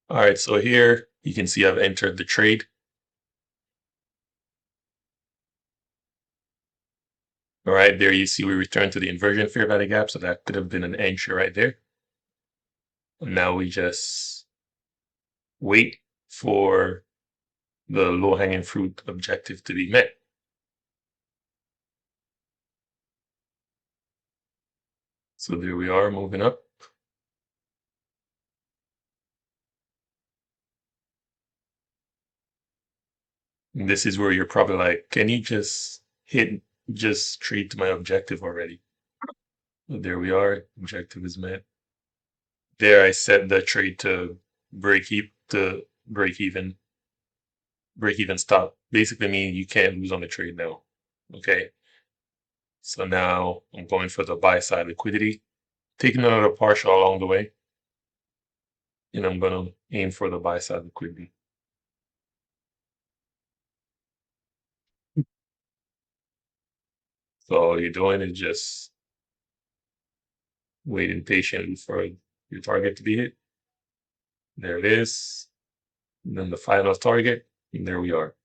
All right, so here you can see I've entered the trade. All right, there you see we return to the inversion fair value gap, so that could have been an entry right there. And now we just wait for the low-hanging fruit objective to be met. So there we are, moving up. And this is where you're probably like, can you just trade to my objective already? So there we are, objective is met. There I set the trade to break even stop. Basically meaning you can't lose on the trade now. Okay. So now I'm going for the buy side liquidity, taking another partial along the way, and I'm gonna aim for the buy side liquidity. So all you're doing is just waiting patiently for your target to be hit. There it is. And then the final target, and there we are.